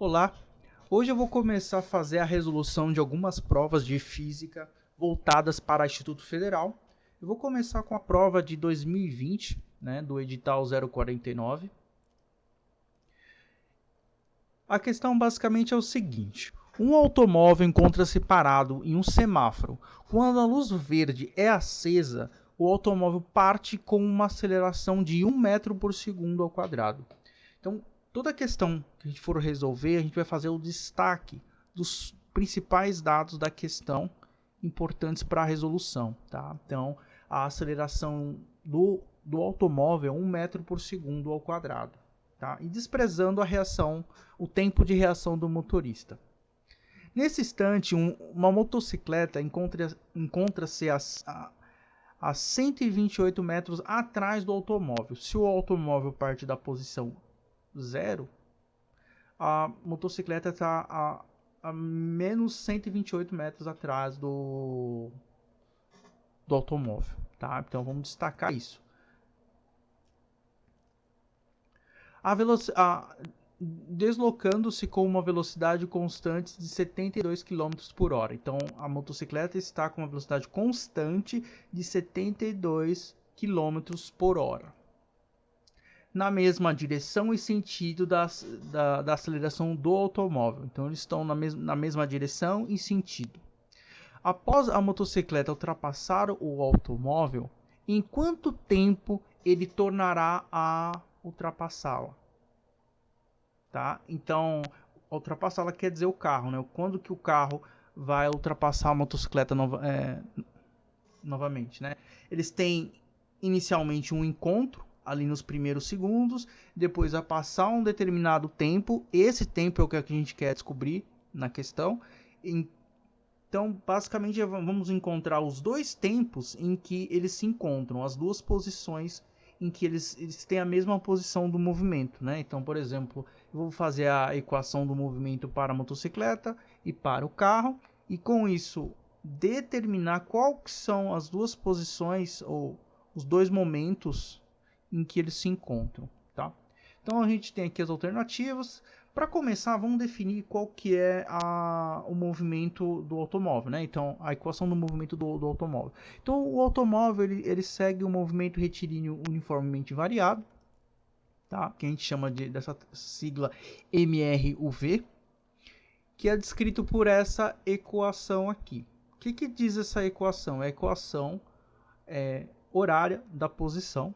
Olá, hoje eu vou começar a fazer a resolução de algumas provas de física voltadas para o Instituto Federal. Eu vou começar com a prova de 2020, do edital 049. A questão basicamente é o seguinte: um automóvel encontra-se parado em um semáforo. Quando a luz verde é acesa, o automóvel parte com uma aceleração de 1 metro por segundo ao quadrado. Então, toda a questão que a gente for resolver, a gente vai fazer o destaque dos principais dados da questão importantes para a resolução. Tá? Então, a aceleração do automóvel é 1 metro por segundo ao quadrado. Tá? E desprezando a reação, o tempo de reação do motorista. Nesse instante, uma motocicleta encontra-se a 128 metros atrás do automóvel. Se o automóvel parte da posição 0, a motocicleta está a menos 128 metros atrás do automóvel. Tá? Então vamos destacar isso. Deslocando-se com uma velocidade constante de 72 km por hora. Então a motocicleta está com uma velocidade constante de 72 km por hora. Na mesma direção e sentido da aceleração do automóvel. Então eles estão na mesma direção e sentido. Após a motocicleta ultrapassar o automóvel, em quanto tempo ele tornará a ultrapassá-la? Tá? Então, ultrapassá-la quer dizer o carro, né? Quando que o carro vai ultrapassar a motocicleta novamente, né? Eles têm inicialmente um encontro ali nos primeiros segundos, depois vai passar um determinado tempo, esse tempo é o que a gente quer descobrir na questão. Então, basicamente, vamos encontrar os dois tempos em que eles se encontram, as duas posições em que eles têm a mesma posição do movimento, né? Então, por exemplo, eu vou fazer a equação do movimento para a motocicleta e para o carro, e com isso determinar quais são as duas posições ou os dois momentos em que eles se encontram, tá? Então a gente tem aqui as alternativas. Para começar, vamos definir qual que é o movimento do automóvel, né? Então, a equação do movimento do automóvel. Então, o automóvel ele segue um movimento retilíneo uniformemente variado, tá? Que a gente chama dessa sigla MRUV, que é descrito por essa equação aqui. O que diz essa equação? É a equação horária da posição,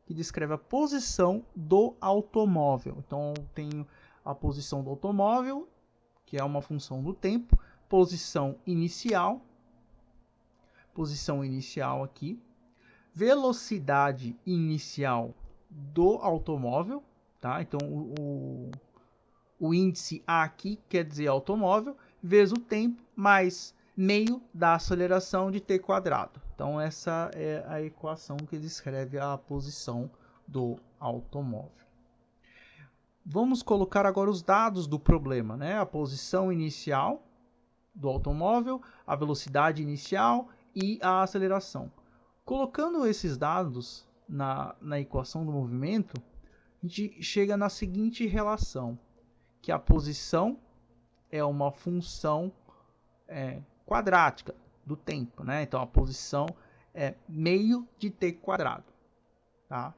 que descreve a posição do automóvel. Então, eu tenho a posição do automóvel, que é uma função do tempo, posição inicial aqui, velocidade inicial do automóvel, tá? Então, o índice A aqui quer dizer automóvel, vezes o tempo, mais meio da aceleração de t quadrado. Então, essa é a equação que descreve a posição do automóvel. Vamos colocar agora os dados do problema, né? A posição inicial do automóvel, a velocidade inicial e a aceleração. Colocando esses dados na equação do movimento, a gente chega na seguinte relação, que a posição é uma função quadrática do tempo, né? Então a posição é meio de t quadrado, tá?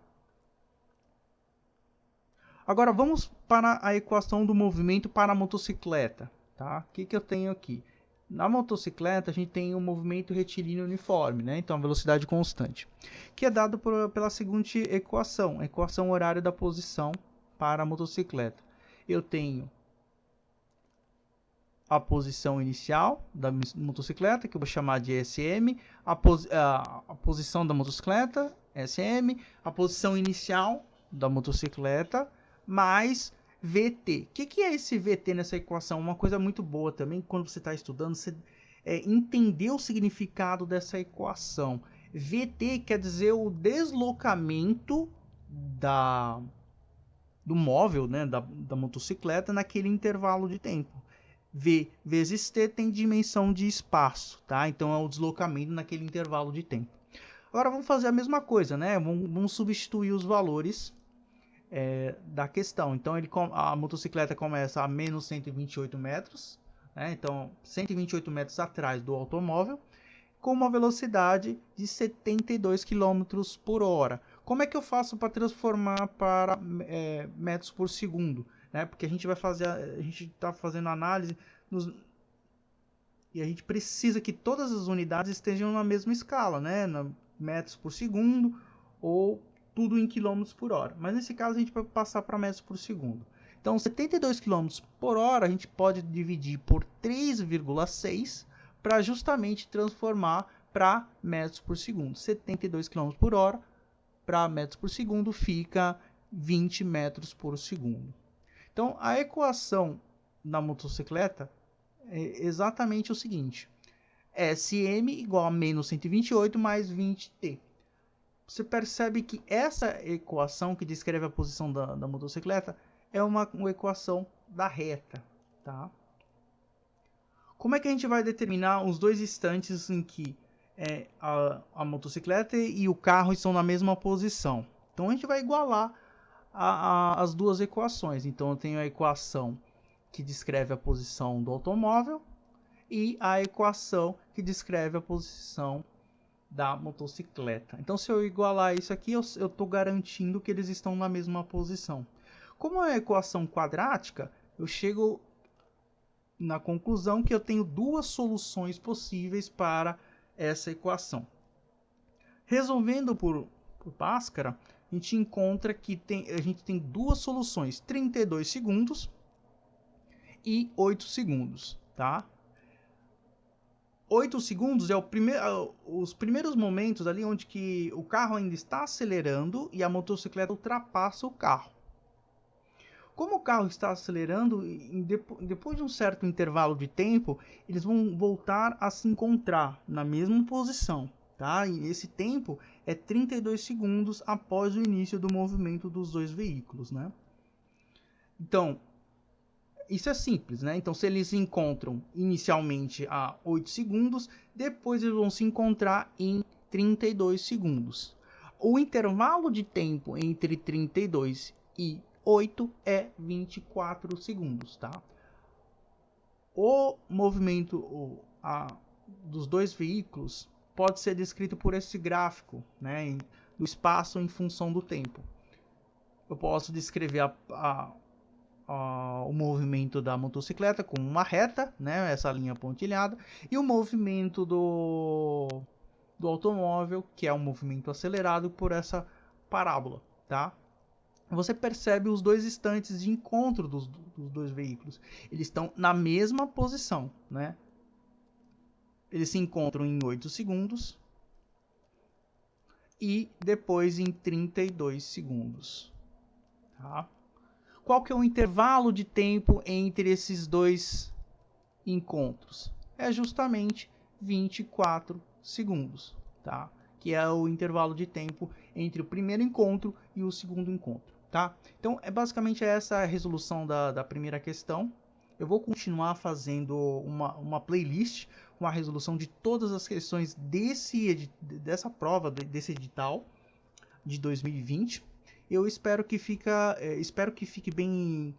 Agora vamos para a equação do movimento para a motocicleta, tá? O que eu tenho aqui? Na motocicleta a gente tem um movimento retilíneo uniforme, né? Então a velocidade constante, que é dado pela seguinte equação, a equação horária da posição para a motocicleta. Eu tenho a posição inicial da motocicleta, que eu vou chamar de SM, a posição da motocicleta, SM, a posição inicial da motocicleta, mais VT. O que é esse VT nessa equação? Uma coisa muito boa também, quando você está estudando, você entender o significado dessa equação. VT quer dizer o deslocamento do móvel, né, da motocicleta naquele intervalo de tempo. V vezes T tem dimensão de espaço, tá? Então é o deslocamento naquele intervalo de tempo. Agora vamos fazer a mesma coisa, né? Vamos substituir os valores da questão. Então a motocicleta começa a menos 128 metros, né? Então 128 metros atrás do automóvel, com uma velocidade de 72 km por hora. Como é que eu faço para transformar para metros por segundo? Né? Porque a gente está fazendo análise e a gente precisa que todas as unidades estejam na mesma escala, né? Metros por segundo ou tudo em quilômetros por hora. Mas nesse caso a gente vai passar para metros por segundo. Então 72 km por hora a gente pode dividir por 3,6 para justamente transformar para metros por segundo. 72 km por hora para metros por segundo fica 20 metros por segundo. Então a equação da motocicleta é exatamente o seguinte: SM igual a menos 128 mais 20t. Você percebe que essa equação que descreve a posição da motocicleta é uma equação da reta, tá? Como é que a gente vai determinar os dois instantes em que a motocicleta e o carro estão na mesma posição? Então a gente vai igualar as duas equações. Então eu tenho a equação que descreve a posição do automóvel e a equação que descreve a posição da motocicleta. Então se eu igualar isso aqui, eu estou garantindo que eles estão na mesma posição. Como é uma equação quadrática, eu chego na conclusão que eu tenho duas soluções possíveis para essa equação. Resolvendo por Bhaskara, a gente encontra que a gente tem duas soluções, 32 segundos e 8 segundos, tá? 8 segundos é os primeiros momentos ali onde que o carro ainda está acelerando e a motocicleta ultrapassa o carro. Como o carro está acelerando, depois de um certo intervalo de tempo, eles vão voltar a se encontrar na mesma posição, tá? E esse tempo é 32 segundos após o início do movimento dos dois veículos, né? Então, isso é simples, né? Então, se eles se encontram inicialmente a 8 segundos, depois eles vão se encontrar em 32 segundos. O intervalo de tempo entre 32 e 8 é 24 segundos, tá? O movimento dos dois veículos pode ser descrito por esse gráfico, né? Do espaço em função do tempo. Eu posso descrever o movimento da motocicleta com uma reta, né, essa linha pontilhada, e o movimento do automóvel, que é um movimento acelerado, por essa parábola, tá? Você percebe os dois instantes de encontro dos dois veículos. Eles estão na mesma posição, né? Eles se encontram em 8 segundos e depois em 32 segundos, tá? Qual que é o intervalo de tempo entre esses dois encontros? É justamente 24 segundos, tá? Que é o intervalo de tempo entre o primeiro encontro e o segundo encontro, tá? Então, basicamente essa a resolução da primeira questão. Eu vou continuar fazendo uma playlist com a resolução de todas as questões dessa prova, desse edital de 2020. Eu espero que fique bem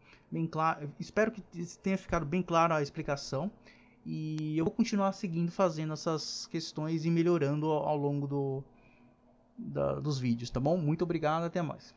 claro, espero que tenha ficado bem clara a explicação, e eu vou continuar fazendo essas questões e melhorando ao longo dos vídeos, tá bom? Muito obrigado, até mais.